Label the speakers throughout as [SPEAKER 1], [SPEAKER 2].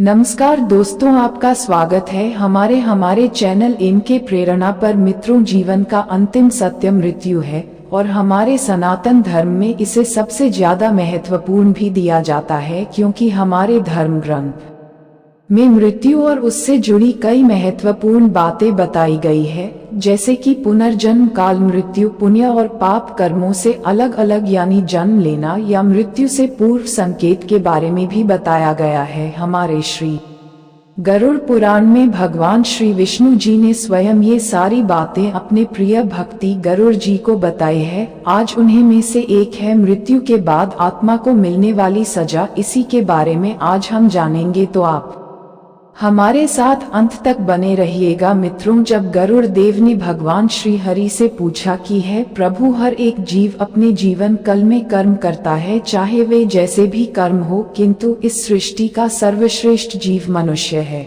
[SPEAKER 1] नमस्कार दोस्तों, आपका स्वागत है हमारे चैनल इनके प्रेरणा पर। मित्रों, जीवन का अंतिम सत्य मृत्यु है और हमारे सनातन धर्म में इसे सबसे ज्यादा महत्वपूर्ण भी दिया जाता है, क्योंकि हमारे धर्म ग्रंथ में मृत्यु और उससे जुड़ी कई महत्वपूर्ण बातें बताई गई है, जैसे कि पुनर्जन्म काल, मृत्यु, पुण्य और पाप कर्मों से अलग अलग यानी जन्म लेना या मृत्यु से पूर्व संकेत के बारे में भी बताया गया है। हमारे श्री गरुड़ पुराण में भगवान श्री विष्णु जी ने स्वयं ये सारी बातें अपने प्रिय भक्ति गरुड़ जी को बताई है। आज उन्हीं में से एक है मृत्यु के बाद आत्मा को मिलने वाली सजा। इसी के बारे में आज हम जानेंगे, तो आप हमारे साथ अंत तक बने रहिएगा। मित्रों, जब गरुड़ देव ने भगवान श्री हरि से पूछा कि है प्रभु, हर एक जीव अपने जीवन काल में कर्म करता है, चाहे वे जैसे भी कर्म हो, किंतु इस सृष्टि का सर्वश्रेष्ठ जीव मनुष्य है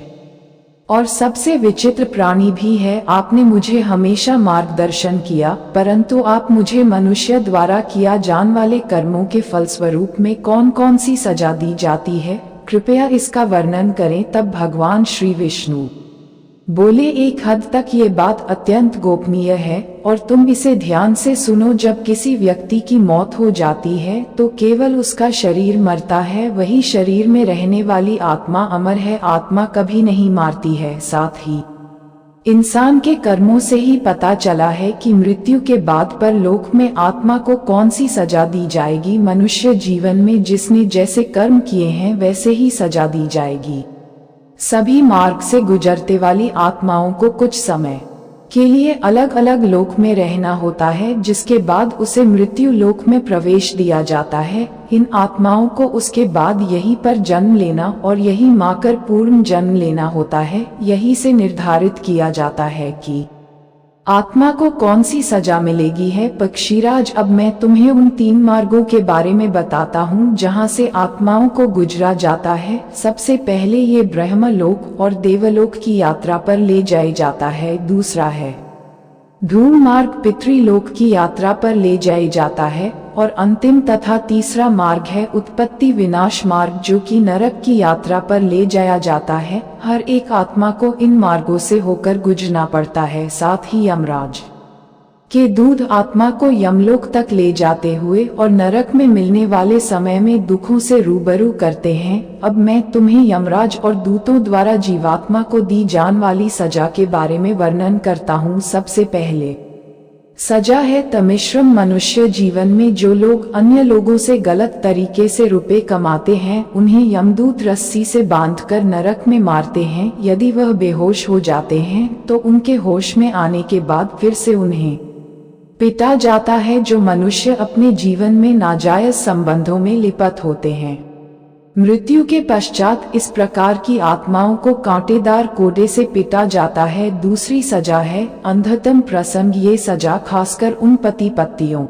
[SPEAKER 1] और सबसे विचित्र प्राणी भी है। आपने मुझे हमेशा मार्गदर्शन किया, परंतु आप मुझे मनुष्य द्वारा किया जाने वाले कर्मों के फलस्वरूप में कौन कौन सी सजा दी जाती है, कृपया इसका वर्णन करें। तब भगवान श्री विष्णु बोले, एक हद तक ये बात अत्यंत गोपनीय है और तुम इसे ध्यान से सुनो। जब किसी व्यक्ति की मौत हो जाती है तो केवल उसका शरीर मरता है, वही शरीर में रहने वाली आत्मा अमर है, आत्मा कभी नहीं मारती है। साथ ही इंसान के कर्मों से ही पता चला है कि मृत्यु के बाद परलोक में आत्मा को कौन सी सजा दी जाएगी। मनुष्य जीवन में जिसने जैसे कर्म किए हैं वैसे ही सजा दी जाएगी। सभी मार्ग से गुजरते वाली आत्माओं को कुछ समय के लिए अलग अलग लोक में रहना होता है, जिसके बाद उसे मृत्यु लोक में प्रवेश दिया जाता है। इन आत्माओं को उसके बाद यहीं पर जन्म लेना और यहीं माकर पूर्ण जन्म लेना होता है। यही से निर्धारित किया जाता है कि आत्मा को कौन सी सजा मिलेगी है। पक्षीराज, अब मैं तुम्हें उन 3 मार्गों के बारे में बताता हूँ जहाँ से आत्माओं को गुजरा जाता है। सबसे पहले ये ब्रह्मलोक और देवलोक की यात्रा पर ले जाया जाता है। दूसरा है धूम मार्ग, पितृलोक की यात्रा पर ले जाया जाता है। और अंतिम तथा तीसरा मार्ग है उत्पत्ति विनाश मार्ग, जो कि नरक की यात्रा पर ले जाया जाता है। हर एक आत्मा को इन मार्गों से होकर गुजरना पड़ता है। साथ ही यमराज के दूत आत्मा को यमलोक तक ले जाते हुए और नरक में मिलने वाले समय में दुखों से रूबरू करते हैं। अब मैं तुम्हें यमराज और दूतों द्वारा जीवात्मा को दी जाने वाली सजा के बारे में वर्णन करता हूँ। सबसे पहले सजा है तमिश्रम। मनुष्य जीवन में जो लोग अन्य लोगों से गलत तरीके से रुपए कमाते हैं, उन्हें यमदूत रस्सी से बांधकर नरक में मारते हैं। यदि वह बेहोश हो जाते हैं तो उनके होश में आने के बाद फिर से उन्हें पीटा जाता है। जो मनुष्य अपने जीवन में नाजायज संबंधों में लिप्त होते हैं, मृत्यु के पश्चात इस प्रकार की आत्माओं को कांटेदार कोड़े से पीटा जाता है। दूसरी सजा है अंधतम प्रसंग। ये सजा खासकर उन पति पत्नियों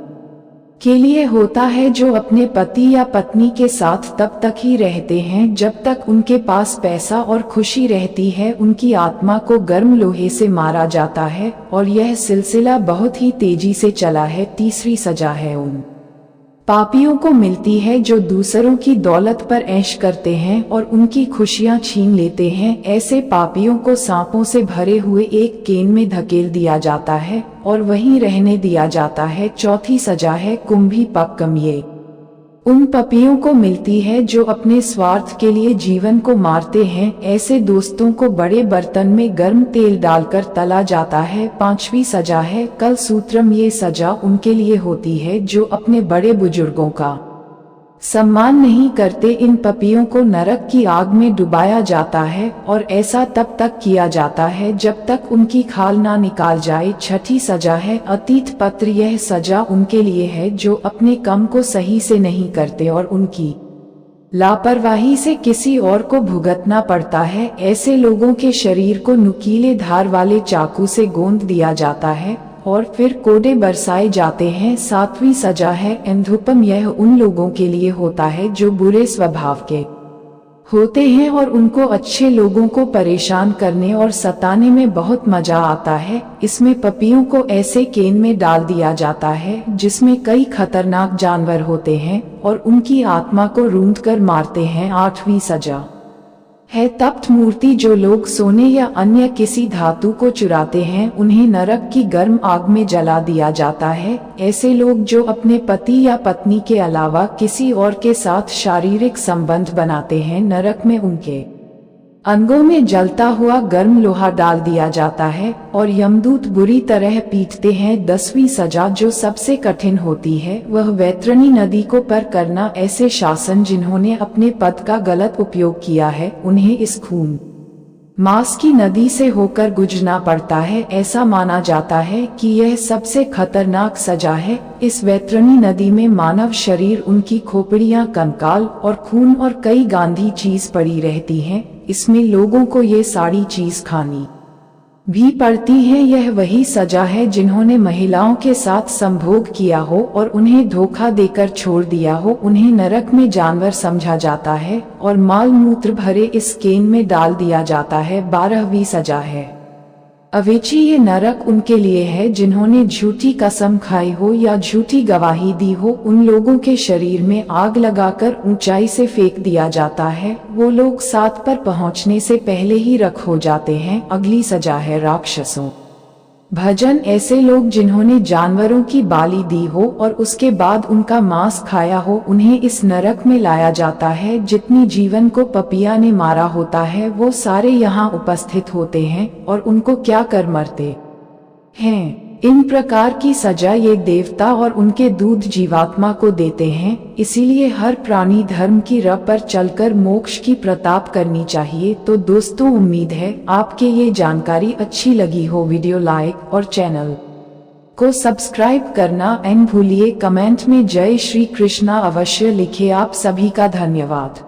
[SPEAKER 1] के लिए होता है जो अपने पति या पत्नी के साथ तब तक ही रहते हैं जब तक उनके पास पैसा और खुशी रहती है। उनकी आत्मा को गर्म लोहे से मारा जाता है और यह सिलसिला बहुत ही तेजी से चला है। तीसरी सजा है उन पापियों को मिलती है जो दूसरों की दौलत पर ऐश करते हैं और उनकी खुशियां छीन लेते हैं। ऐसे पापियों को सांपों से भरे हुए एक केन में धकेल दिया जाता है और वहीं रहने दिया जाता है। चौथी सजा है कुंभी पक्कम। ये उन पापियों को मिलती है जो अपने स्वार्थ के लिए जीवन को मारते हैं। ऐसे दोस्तों को बड़े बर्तन में गर्म तेल डालकर तला जाता है। पांचवी सजा है कल सूत्रम। ये सजा उनके लिए होती है जो अपने बड़े बुजुर्गों का सम्मान नहीं करते। इन पापियों को नरक की आग में डुबाया जाता है और ऐसा तब तक किया जाता है जब तक उनकी खाल ना निकाल जाए। छठी सजा है अतीत पत्र। यह सजा उनके लिए है जो अपने काम को सही से नहीं करते और उनकी लापरवाही से किसी और को भुगतना पड़ता है। ऐसे लोगों के शरीर को नुकीले धार वाले चाकू से गोंद दिया जाता है और फिर कोड़े बरसाए जाते हैं। सातवीं सजा है अंधुपम। यह उन लोगों के लिए होता है जो बुरे स्वभाव के होते हैं और उनको अच्छे लोगों को परेशान करने और सताने में बहुत मजा आता है। इसमें पापियों को ऐसे केन में डाल दिया जाता है जिसमें कई खतरनाक जानवर होते हैं और उनकी आत्मा को रूंध कर मारते हैं। आठवीं सजा है तप्त मूर्ति। जो लोग सोने या अन्य किसी धातु को चुराते हैं उन्हें नरक की गर्म आग में जला दिया जाता है। ऐसे लोग जो अपने पति या पत्नी के अलावा किसी और के साथ शारीरिक संबंध बनाते हैं, नरक में उनके अंगों में जलता हुआ गर्म लोहा डाल दिया जाता है और यमदूत बुरी तरह पीटते हैं। 10वीं सजा जो सबसे कठिन होती है वह वैतरणी नदी को पार करना। ऐसे शासन जिन्होंने अपने पद का गलत उपयोग किया है उन्हें इस खून मांस की नदी से होकर गुजरना पड़ता है। ऐसा माना जाता है कि यह सबसे खतरनाक सजा है। इस वैतरणी नदी में मानव शरीर, उनकी खोपड़ियां, कंकाल और खून और कई गंदी चीज पड़ी रहती हैं। इसमें लोगों को ये सारी चीज खानी भी पड़ती है। यह वही सजा है जिन्होंने महिलाओं के साथ संभोग किया हो और उन्हें धोखा देकर छोड़ दिया हो, उन्हें नरक में जानवर समझा जाता है और माल मूत्र भरे इस केन में डाल दिया जाता है। 12वीं सजा है अवेची। ये नरक उनके लिए है जिन्होंने झूठी कसम खाई हो या झूठी गवाही दी हो। उन लोगों के शरीर में आग लगाकर ऊंचाई से फेंक दिया जाता है। वो लोग 7 पर पहुंचने से पहले ही रख हो जाते हैं। अगली सजा है राक्षसों भजन। ऐसे लोग जिन्होंने जानवरों की बाली दी हो और उसके बाद उनका मांस खाया हो, उन्हें इस नरक में लाया जाता है। जितनी जीवन को पपिया ने मारा होता है वो सारे यहाँ उपस्थित होते हैं और उनको क्या कर मरते हैं। इन प्रकार की सजा ये देवता और उनके दूत जीवात्मा को देते हैं। इसीलिए हर प्राणी धर्म की राह पर चलकर मोक्ष की प्राप्ति करनी चाहिए। तो दोस्तों, उम्मीद है आपके ये जानकारी अच्छी लगी हो। वीडियो लाइक और चैनल को सब्सक्राइब करना न भूलिए। कमेंट में जय श्री कृष्णा अवश्य लिखे। आप सभी का धन्यवाद।